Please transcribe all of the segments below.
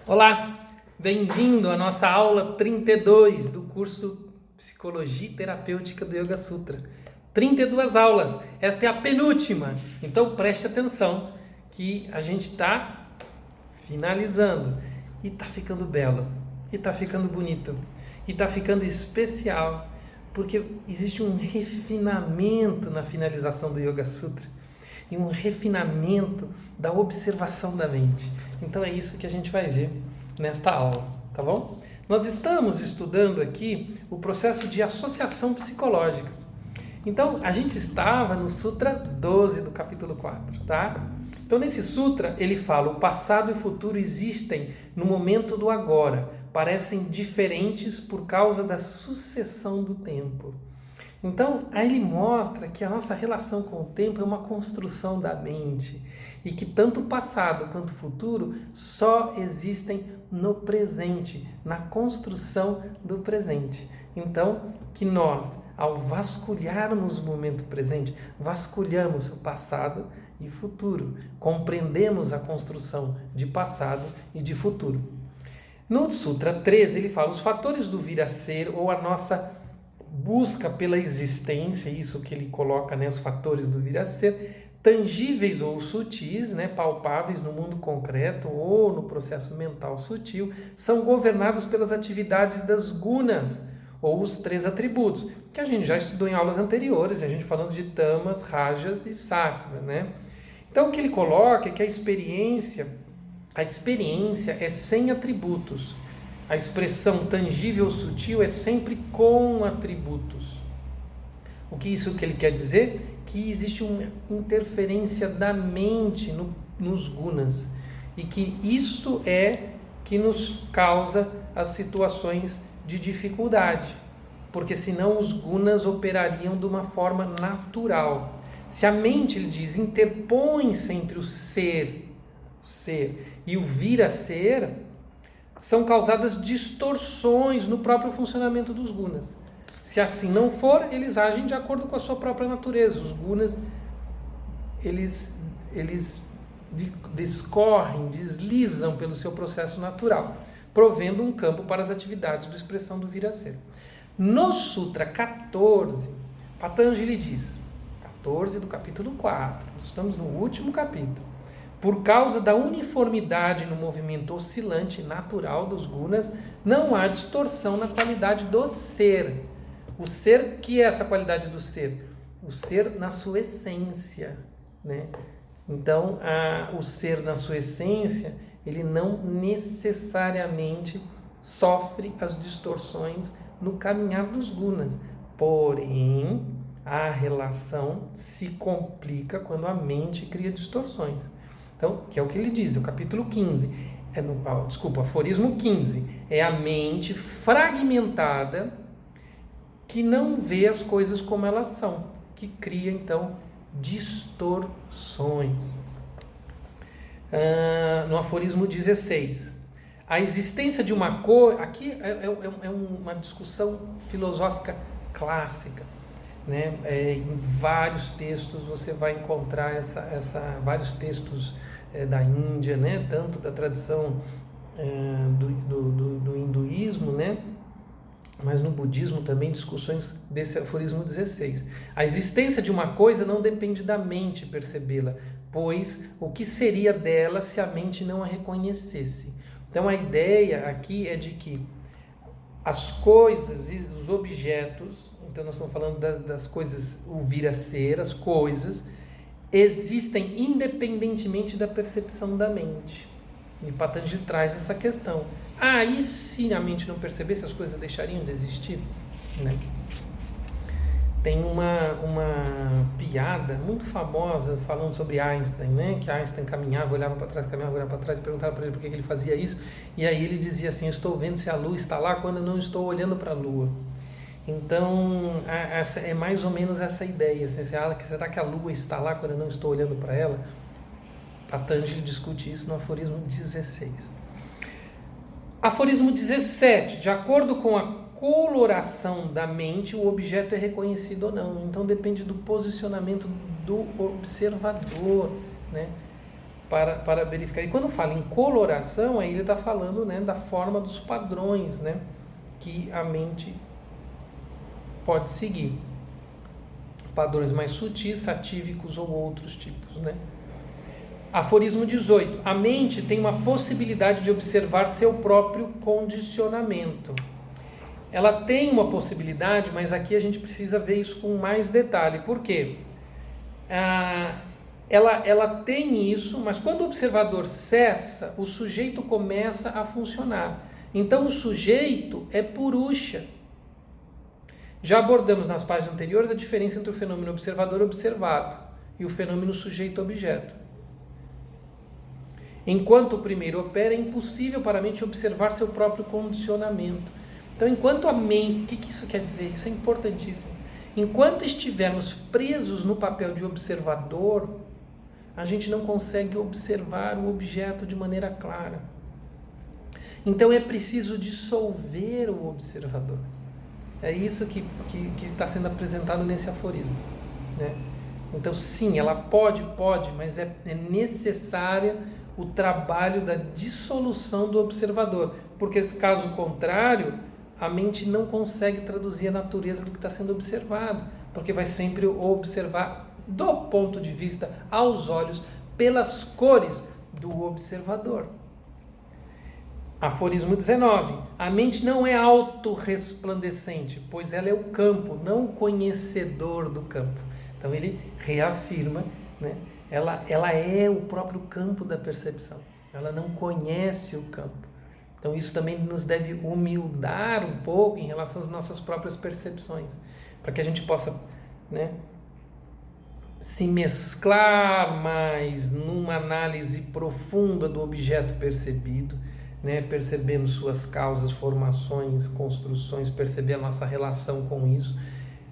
Olá, bem-vindo à nossa aula 32 do curso Psicologia Terapêutica do Yoga Sutra. 32 aulas, esta é a penúltima, então preste atenção que a gente está finalizando e está ficando belo, e está ficando bonito, e está ficando especial, porque existe um refinamento na finalização do Yoga Sutra e um refinamento da observação da mente. Então é isso que a gente vai ver nesta aula, tá bom? Nós estamos estudando aqui o processo de associação psicológica. Então a gente estava no Sutra 12 do capítulo 4, tá? Então nesse sutra ele fala: o passado e o futuro existem no momento do agora, parecem diferentes por causa da sucessão do tempo. Então, aí ele mostra que a nossa relação com o tempo é uma construção da mente e que tanto o passado quanto o futuro só existem no presente, na construção do presente. Então, que nós, ao vasculharmos o momento presente, vasculhamos o passado e futuro, compreendemos a construção de passado e de futuro. No Sutra 13, ele fala: os fatores do vir a ser ou a nossa busca pela existência, isso que ele coloca, né, os fatores do vir a ser, tangíveis ou sutis, né, palpáveis no mundo concreto ou no processo mental sutil, são governados pelas atividades das gunas, ou os 3 atributos, que a gente já estudou em aulas anteriores, a gente falando de tamas, rajas e sattva, né? Então o que ele coloca é que a experiência é sem atributos. A expressão tangível ou sutil é sempre com atributos. O que isso que ele quer dizer? Que existe uma interferência da mente nos gunas e que isto é que nos causa as situações de dificuldade, porque senão os gunas operariam de uma forma natural. Se a mente, ele diz, interpõe-se entre o ser e o vir a ser, são causadas distorções no próprio funcionamento dos gunas. Se assim não for, eles agem de acordo com a sua própria natureza. Os gunas, eles discorrem, deslizam pelo seu processo natural, provendo um campo para as atividades de expressão do vir a ser. No Sutra 14, Patanjali diz, 14 do capítulo 4, estamos no último capítulo: por causa da uniformidade no movimento oscilante natural dos gunas, não há distorção na qualidade do ser. O ser, que é essa qualidade do ser? O ser na sua essência, né? Então, o ser na sua essência, ele não necessariamente sofre as distorções no caminhar dos gunas. Porém, a relação se complica quando a mente cria distorções. Então, que é o que ele diz, o capítulo 15, aforismo 15, é a mente fragmentada que não vê as coisas como elas são, que cria, então, distorções. No aforismo 16, a existência de uma coisa, aqui é uma discussão filosófica clássica, né? Em vários textos você vai encontrar vários textos da Índia, né? Tanto da tradição do hinduísmo, né? Mas no budismo também discussões desse aforismo 16. A existência de uma coisa não depende da mente percebê-la, pois o que seria dela se a mente não a reconhecesse? Então a ideia aqui é de que as coisas e os objetos, então nós estamos falando das coisas, o vir a ser, as coisas, existem independentemente da percepção da mente. E Patanjali traz essa questão. E se a mente não percebesse, as coisas deixariam de existir? Né? Tem uma piada muito famosa falando sobre Einstein, né? Que Einstein caminhava, olhava para trás, e perguntaram para ele por que ele fazia isso. E aí ele dizia assim: eu estou vendo se a lua está lá quando eu não estou olhando para a lua. Então, é mais ou menos essa ideia. Assim, será que a lua está lá quando eu não estou olhando para ela? Patanjali discute isso no aforismo 16. Aforismo 17. De acordo com a coloração da mente, o objeto é reconhecido ou não. Então, depende do posicionamento do observador, né? para verificar. E quando fala em coloração, aí ele está falando, né, da forma dos padrões, né, que a mente pode seguir. Padrões mais sutis, satívicos ou outros tipos, né? Aforismo 18. A mente tem uma possibilidade de observar seu próprio condicionamento. Ela tem uma possibilidade, mas aqui a gente precisa ver isso com mais detalhe. Por quê? Ela tem isso, mas quando o observador cessa, o sujeito começa a funcionar. Então o sujeito é purusha. Já abordamos nas páginas anteriores a diferença entre o fenômeno observador-observado e o fenômeno sujeito-objeto. Enquanto o primeiro opera, é impossível para a mente observar seu próprio condicionamento. Então, enquanto a mente... O que isso quer dizer? Isso é importantíssimo. Enquanto estivermos presos no papel de observador, a gente não consegue observar o objeto de maneira clara. Então, é preciso dissolver o observador. É isso que está sendo apresentado nesse aforismo, né? Então, sim, ela pode, mas é necessária o trabalho da dissolução do observador, porque caso contrário, a mente não consegue traduzir a natureza do que está sendo observado, porque vai sempre observar do ponto de vista, aos olhos, pelas cores do observador. Aforismo 19. A mente não é autorresplandecente, pois ela é o campo, não o conhecedor do campo. Então ele reafirma, né? Ela é o próprio campo da percepção. Ela não conhece o campo. Então isso também nos deve humildar um pouco em relação às nossas próprias percepções, para que a gente possa, né, se mesclar mais numa análise profunda do objeto percebido, né, percebendo suas causas, formações, construções, perceber a nossa relação com isso,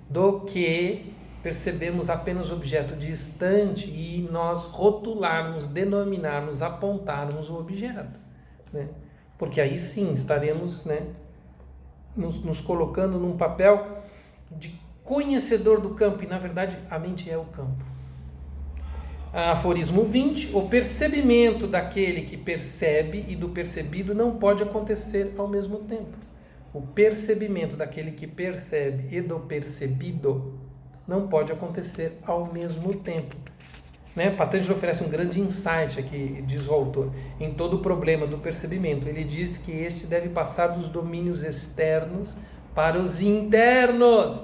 do que percebemos apenas o objeto distante e nós rotularmos, denominarmos, apontarmos o objeto, né? Porque aí sim estaremos, né, nos colocando num papel de conhecedor do campo, e na verdade a mente é o campo. Aforismo 20. O percebimento daquele que percebe e do percebido não pode acontecer ao mesmo tempo. O percebimento daquele que percebe e do percebido não pode acontecer ao mesmo tempo, né? Patanjali oferece um grande insight aqui, diz o autor, em todo o problema do percebimento. Ele diz que este deve passar dos domínios externos para os internos.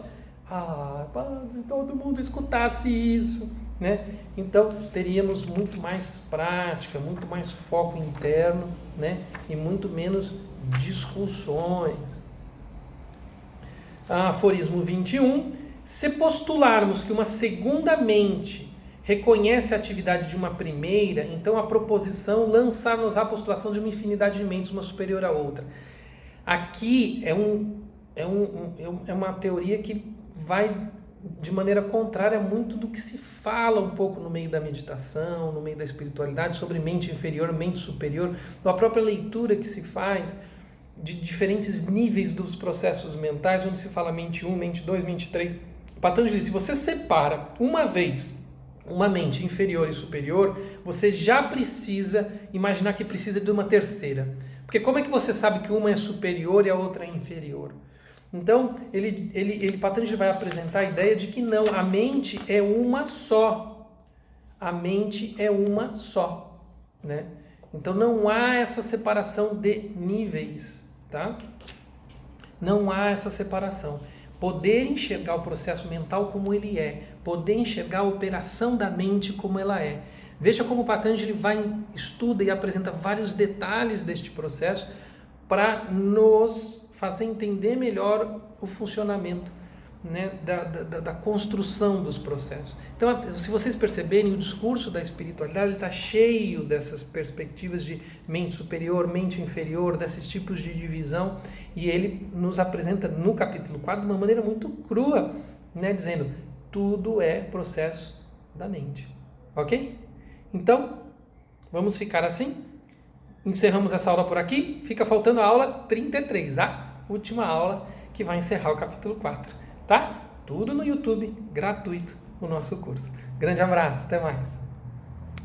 Se todo mundo escutasse isso, né? Então teríamos muito mais prática, muito mais foco interno, né? E muito menos discussões. Aforismo 21. Se postularmos que uma segunda mente reconhece a atividade de uma primeira, então a proposição lançar-nos à postulação de uma infinidade de mentes, uma superior à outra. Aqui é uma teoria que vai de maneira contrária muito do que se fala um pouco no meio da meditação, no meio da espiritualidade, sobre mente inferior, mente superior, a própria leitura que se faz de diferentes níveis dos processos mentais, onde se fala mente 1, mente 2, mente 3. Patanjali, se você separa uma vez uma mente inferior e superior, você já precisa imaginar que precisa de uma terceira. Porque como é que você sabe que uma é superior e a outra é inferior? Então, Patanjali vai apresentar a ideia de que não, a mente é uma só. A mente é uma só, né? Então não há essa separação de níveis, tá? Não há essa separação. Poder enxergar o processo mental como ele é, poder enxergar a operação da mente como ela é. Veja como Patanjali estuda e apresenta vários detalhes deste processo para nos fazer entender melhor o funcionamento, né, da construção dos processos. Então, se vocês perceberem, o discurso da espiritualidade está cheio dessas perspectivas de mente superior, mente inferior, desses tipos de divisão, e ele nos apresenta no capítulo 4 de uma maneira muito crua, né, dizendo, tudo é processo da mente. Ok? Então, vamos ficar assim? Encerramos essa aula por aqui. Fica faltando a aula 33, a última aula que vai encerrar o capítulo 4. Tá? Tudo no YouTube, gratuito, o nosso curso. Grande abraço, até mais.